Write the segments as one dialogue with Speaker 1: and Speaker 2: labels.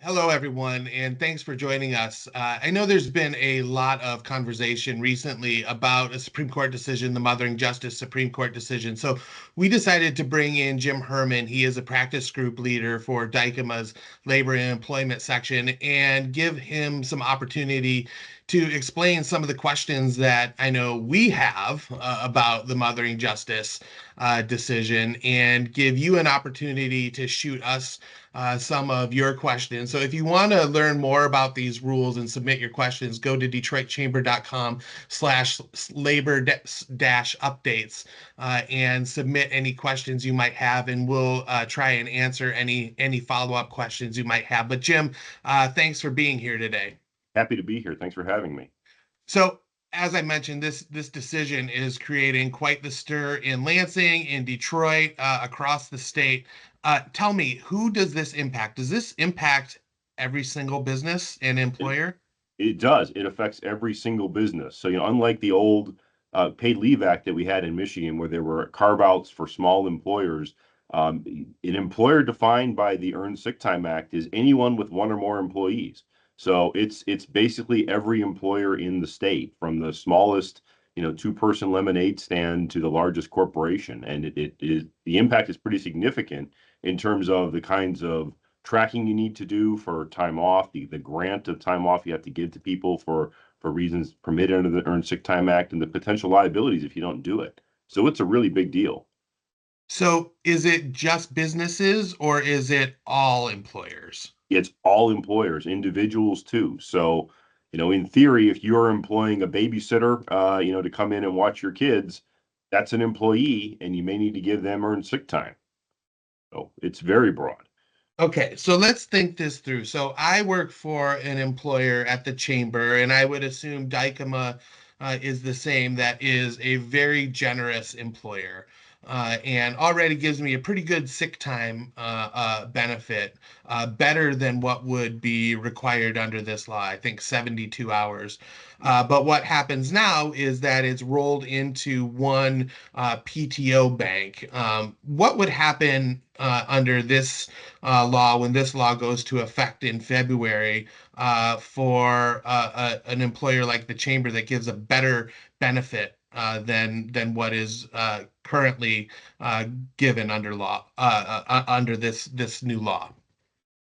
Speaker 1: Hello, everyone, and thanks for joining us. I know there's been a lot of conversation recently about a Supreme Court decision, the Mothering Justice Supreme Court decision. So we decided to bring in Jim Hermon. He is a practice group leader for Dykema's labor and employment section, and give him some opportunity to explain some of the questions that I know we have about the Mothering Justice decision, and give you an opportunity to shoot us some of your questions. So if you want to learn more about these rules and submit your questions, go to detroitchamber.com/labor dash updates and submit any questions you might have, and we'll try and answer any follow-up questions you might have. But Jim, thanks for being here today.
Speaker 2: Happy to be here. Thanks for having me.
Speaker 1: So, as I mentioned, this decision is creating quite the stir in Lansing, in Detroit, across the state. Tell me, who does this impact? Does this impact every single business and
Speaker 2: It,
Speaker 1: employer?
Speaker 2: it does. It affects every single business. So, unlike the old Paid Leave Act that we had in Michigan, where there were carve outs for small employers, an employer defined by the Earned Sick Time Act is anyone with one or more employees. So it's basically every employer in the state, from the smallest, two-person lemonade stand to the largest corporation, and it is the impact is pretty significant in terms of the kinds of tracking you need to do for time off, the grant of time off you have to give to people for reasons permitted under the Earned Sick Time Act, and the potential liabilities if you don't do it. So it's a really big deal.
Speaker 1: So, is it just businesses or is it all employers?
Speaker 2: It's all employers, individuals too. So, in theory, if you're employing a babysitter, to come in and watch your kids, that's an employee, and you may need to give them earned sick time. So it's very broad.
Speaker 1: Okay, so let's think this through. So I work for an employer at the chamber, and I would assume Dykema is the same. That is a very generous employer, and already gives me a pretty good sick time benefit, better than what would be required under this law. I think 72 hours. But what happens now is that it's rolled into one PTO bank. What would happen under this law when this law goes to effect in February for an employer like the chamber that gives a better benefit than what is currently given under law under this new law?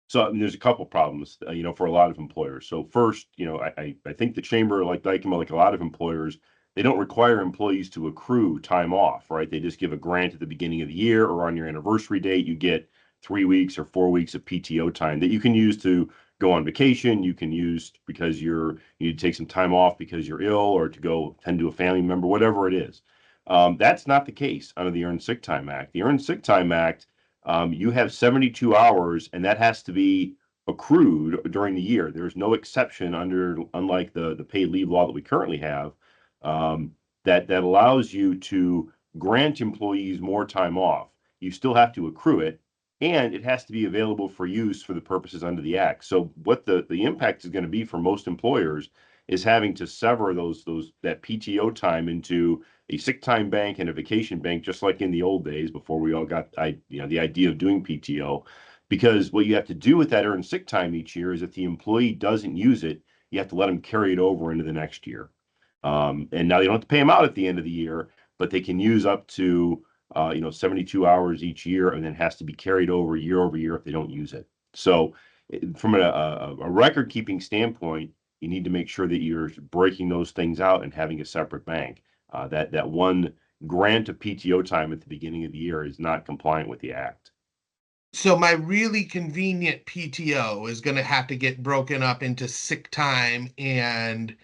Speaker 2: So there's a couple problems, for a lot of employers. So first, I think the chamber, like Dykema, like a lot of employers, they don't require employees to accrue time off, right? They just give a grant at the beginning of the year, or on your anniversary date, you get 3 weeks or 4 weeks of PTO time that you can use to go on vacation. You can use because you need to take some time off because you're ill, or to go tend to a family member, whatever it is. That's not the case under the Earned Sick Time Act. The Earned Sick Time Act, you have 72 hours, and that has to be accrued during the year. There's no exception unlike the paid leave law that we currently have, that allows you to grant employees more time off. You still have to accrue it, and it has to be available for use for the purposes under the act. So what the impact is going to be for most employers is having to sever that PTO time into a sick time bank and a vacation bank, just like in the old days before we all got the idea of doing PTO. Because what you have to do with that earned sick time each year is, if the employee doesn't use it, you have to let them carry it over into the next year. And now they don't have to pay them out at the end of the year, but they can use up to 72 hours each year, and then has to be carried over year if they don't use it. So from a record keeping standpoint, you need to make sure that you're breaking those things out and having a separate bank. That one grant of PTO time at the beginning of the year is not compliant with the act.
Speaker 1: So my really convenient PTO is going to have to get broken up into sick time and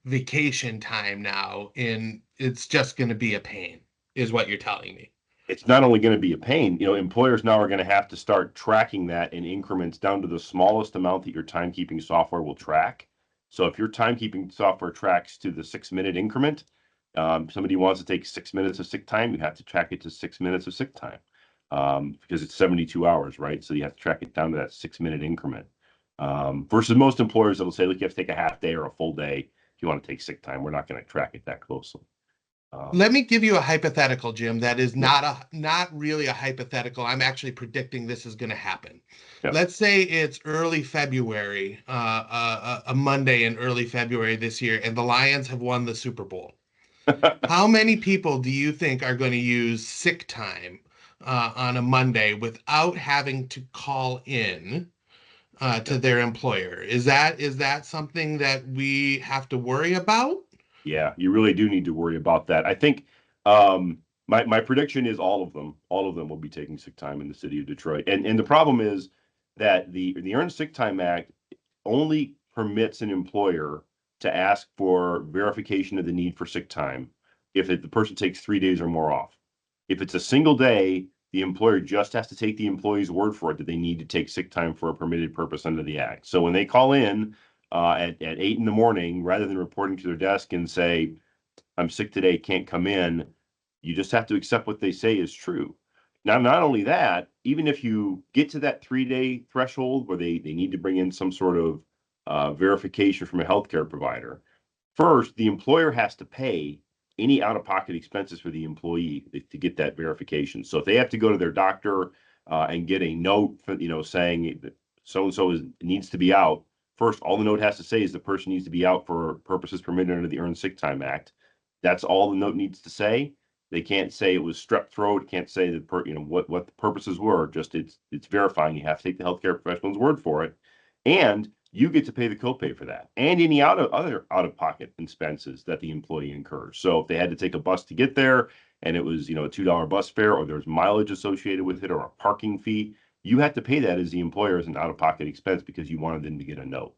Speaker 1: vacation time now, and it's just going to be a pain, is what you're telling me.
Speaker 2: It's not only going to be a pain, employers now are going to have to start tracking that in increments down to the smallest amount that your timekeeping software will track. So if your timekeeping software tracks to the 6 minute increment, somebody wants to take 6 minutes of sick time, you have to track it to 6 minutes of sick time, because it's 72 hours, right? So you have to track it down to that 6 minute increment. Versus most employers that'll say, look, you have to take a half day or a full day if you want to take sick time. We're not going to track it that closely. Um,
Speaker 1: Let me give you a hypothetical, Jim, that is
Speaker 2: yeah,
Speaker 1: not really a hypothetical. I'm actually predicting this is going to happen.
Speaker 2: yeah.
Speaker 1: Let's say it's early February, a Monday in early February this year, and the Lions have won the Super Bowl. How many people do you think are going to use sick time on a Monday without having to call in
Speaker 2: Yeah.
Speaker 1: to their employer? Is that something that we have to worry about?
Speaker 2: Yeah, you really do need to worry about that. I think my prediction is all of them will be taking sick time in the city of Detroit. And the problem is that the Earned Sick Time Act only permits an employer to ask for verification of the need for sick time if the person takes 3 days or more off. If it's a single day, the employer just has to take the employee's word for it that they need to take sick time for a permitted purpose under the act. So when they call in at 8 in the morning, rather than reporting to their desk and say, I'm sick today, can't come in, you just have to accept what they say is true. Now, not only that, even if you get to that 3 day threshold where they need to bring in some sort of verification from a healthcare provider, first, the employer has to pay any out of pocket expenses for the employee to get that verification. So if they have to go to their doctor and get a note, saying that so and so needs to be out, first, all the note has to say is the person needs to be out for purposes permitted under the Earned Sick Time Act. That's all the note needs to say. They can't say it was strep throat. Can't say that what the purposes were. Just it's verifying. You have to take the healthcare professional's word for it, and you get to pay the copay for that and any other out of pocket expenses that the employee incurs. So if they had to take a bus to get there and it was a $2 bus fare, or there's mileage associated with it, or a parking fee, you have to pay that as the employer as an out of pocket expense because you wanted them to get a note.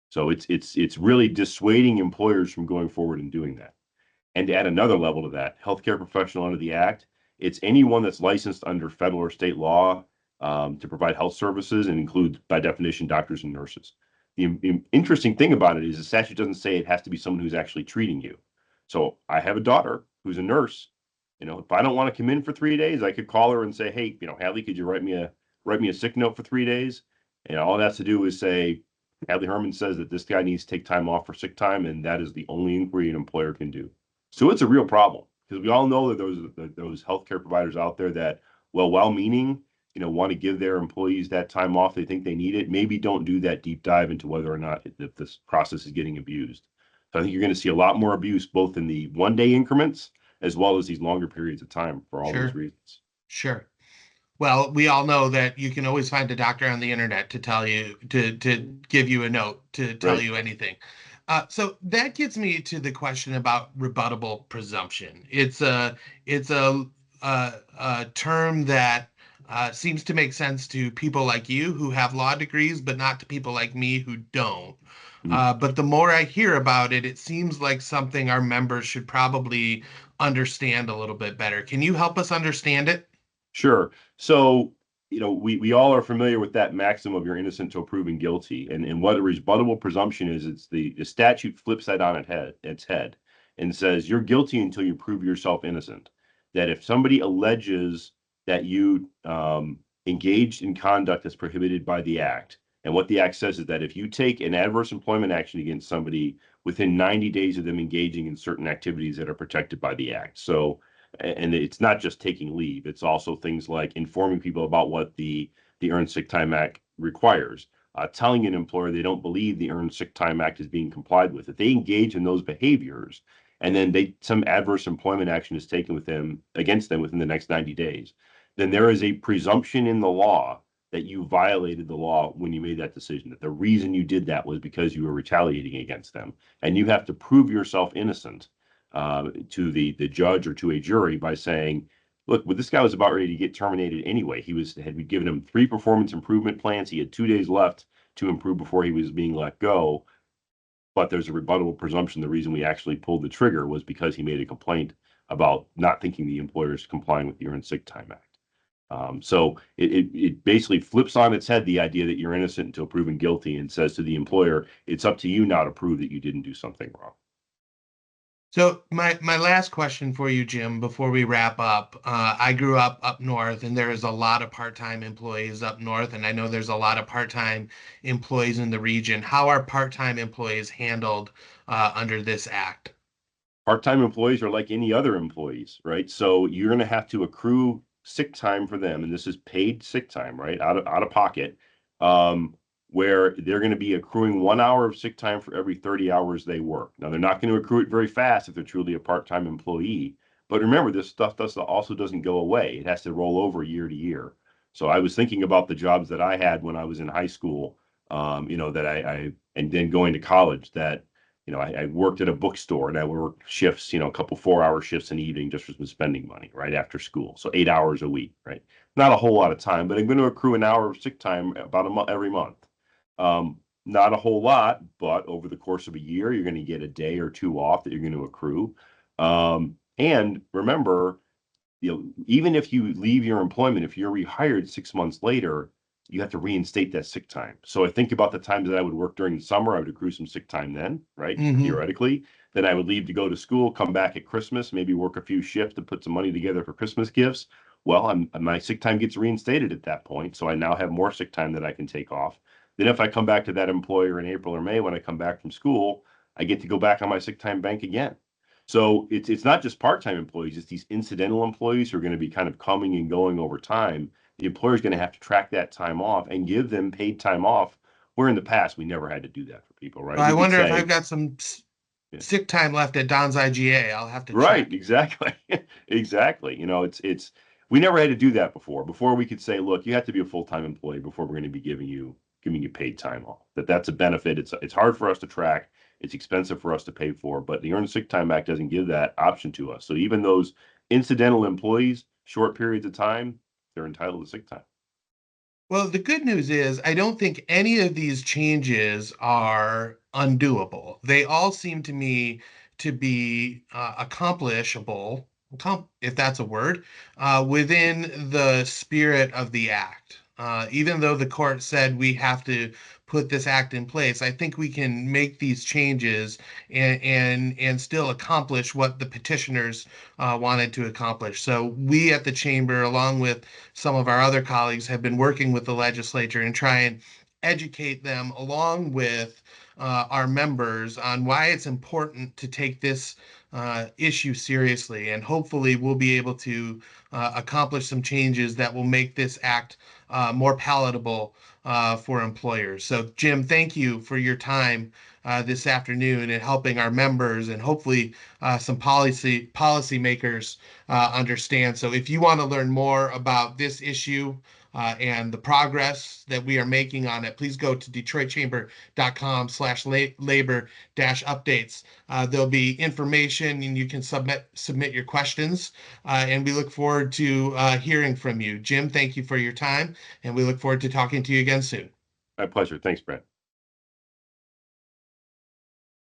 Speaker 2: So it's really dissuading employers from going forward and doing that. And to add another level to that, healthcare professional under the act, it's anyone that's licensed under federal or state law to provide health services, and includes, by definition, doctors and nurses. The interesting thing about it is the statute doesn't say it has to be someone who's actually treating you. So I have a daughter who's a nurse. If I don't want to come in for 3 days, I could call her and say, "Hey, Hadley, could you write me a sick note for 3 days?" And all it has to do is say, Hadley Hermon says that this guy needs to take time off for sick time, and that is the only inquiry an employer can do. So it's a real problem because we all know that those healthcare providers out there that, well, well-meaning, want to give their employees that time off. They think they need it. Maybe don't do that deep dive into whether or not if this process is getting abused. So I think you're going to see a lot more abuse both in the 1 day increments as well as these longer periods of time for all those
Speaker 1: Sure,
Speaker 2: reasons.
Speaker 1: sure. Well, we all know that you can always find a doctor on the internet to tell you to give you a note to tell
Speaker 2: Right.
Speaker 1: you anything. So that gets me to the question about rebuttable presumption. It's a term that seems to make sense to people like you who have law degrees, but not to people like me who don't.
Speaker 2: Mhm.
Speaker 1: But the more I hear about it, it seems like something our members should probably understand a little bit better. Can you help us understand it?
Speaker 2: Sure. So, we all are familiar with that maxim of you're innocent till proven guilty. And what a rebuttable presumption is, it's the statute flips that on its head and says you're guilty until you prove yourself innocent. That if somebody alleges that you engaged in conduct that's prohibited by the act, and what the act says is that if you take an adverse employment action against somebody within 90 days of them engaging in certain activities that are protected by the act. So, and it's not just taking leave, it's also things like informing people about what the Earned Sick Time Act requires, telling an employer they don't believe the Earned Sick Time Act is being complied with. If they engage in those behaviors and then some adverse employment action is taken with them against them within the next 90 days, then there is a presumption in the law that you violated the law when you made that decision, that the reason you did that was because you were retaliating against them, and you have to prove yourself innocent to the judge or to a jury by saying, look, well, this guy was about ready to get terminated anyway. Had we given him 3 performance improvement plans. He had 2 days left to improve before he was being let go. But there's a rebuttable presumption the reason we actually pulled the trigger was because he made a complaint about not thinking the employer is complying with the Earned Sick Time Act. So it basically flips on its head the idea that you're innocent until proven guilty, and says to the employer, it's up to you now to prove that you didn't do something wrong.
Speaker 1: So my last question for you, Jim, before we wrap up, I grew up north, and there is a lot of part-time employees up north, and I know there's a lot of part-time employees in the region. How are part-time employees handled under this act?
Speaker 2: Part-time employees are like any other employees, right? So you're going to have to accrue sick time for them, and this is paid sick time, right? Out of pocket, um, where they're going to be accruing 1 hour of sick time for every 30 hours they work. Now they're not going to accrue it very fast if they're truly a part-time employee. But remember, this stuff also doesn't go away. It has to roll over year to year. So I was thinking about the jobs that I had when I was in high school, that I and then going to college that I worked at a bookstore and I worked shifts, a couple 4 hour shifts in the evening just for some spending money, right after school. So 8 hours a week, right? Not a whole lot of time, but I'm going to accrue an hour of sick time about a month every month. Not a whole lot, but over the course of a year, you're going to get a day or two off that you're going to accrue. And remember, even if you leave your employment, if you're rehired 6 months later, you have to reinstate that sick time. So I think about the times that I would work during the summer, I would accrue some sick time then, right?
Speaker 1: Hmm.
Speaker 2: Theoretically. Then I would leave to go to school, come back at Christmas, maybe work a few shifts to put some money together for Christmas gifts. Well, my sick time gets reinstated at that point. So I now have more sick time that I can take off. Then if I come back to that employer in April or May when I come back from school, I get to go back on my sick time bank again. So it's not just part-time employees, it's these incidental employees who are going to be kind of coming and going over time. The employer is going to have to track that time off and give them paid time off, where in the past we never had to do that for people, right?
Speaker 1: I
Speaker 2: We could
Speaker 1: wonder if I've
Speaker 2: say,
Speaker 1: got some
Speaker 2: yeah,
Speaker 1: sick time left at Don's IGA. I'll have to
Speaker 2: right,
Speaker 1: check.
Speaker 2: exactly. Exactly. It's we never had to do that before. Before we could say, look, you have to be a full-time employee before we're going to be giving you paid time off. That's a benefit. It's hard for us to track. It's expensive for us to pay for, but the Earned Sick Time Act doesn't give that option to us. So even those incidental employees, short periods of time, they're entitled to sick time.
Speaker 1: Well, the good news is I don't think any of these changes are undoable. They all seem to me to be accomplishable, if that's a word, within the spirit of the act. Even though the court said we have to put this act in place, I think we can make these changes and still accomplish what the petitioners wanted to accomplish. So we at the chamber, along with some of our other colleagues, have been working with the legislature and try and educate them along with our members on why it's important to take this issue seriously. And hopefully, we'll be able to accomplish some changes that will make this act more palatable for employers. So, Jim, thank you for your time this afternoon and helping our members and hopefully some policymakers understand. So if you want to learn more about this issue and the progress that we are making on it, please go to detroitchamber.com/labor-updates. There'll be information and you can submit your questions. And we look forward to hearing from you. Jim, thank you for your time, and we look forward to talking to you again soon.
Speaker 2: My pleasure. Thanks, Brett.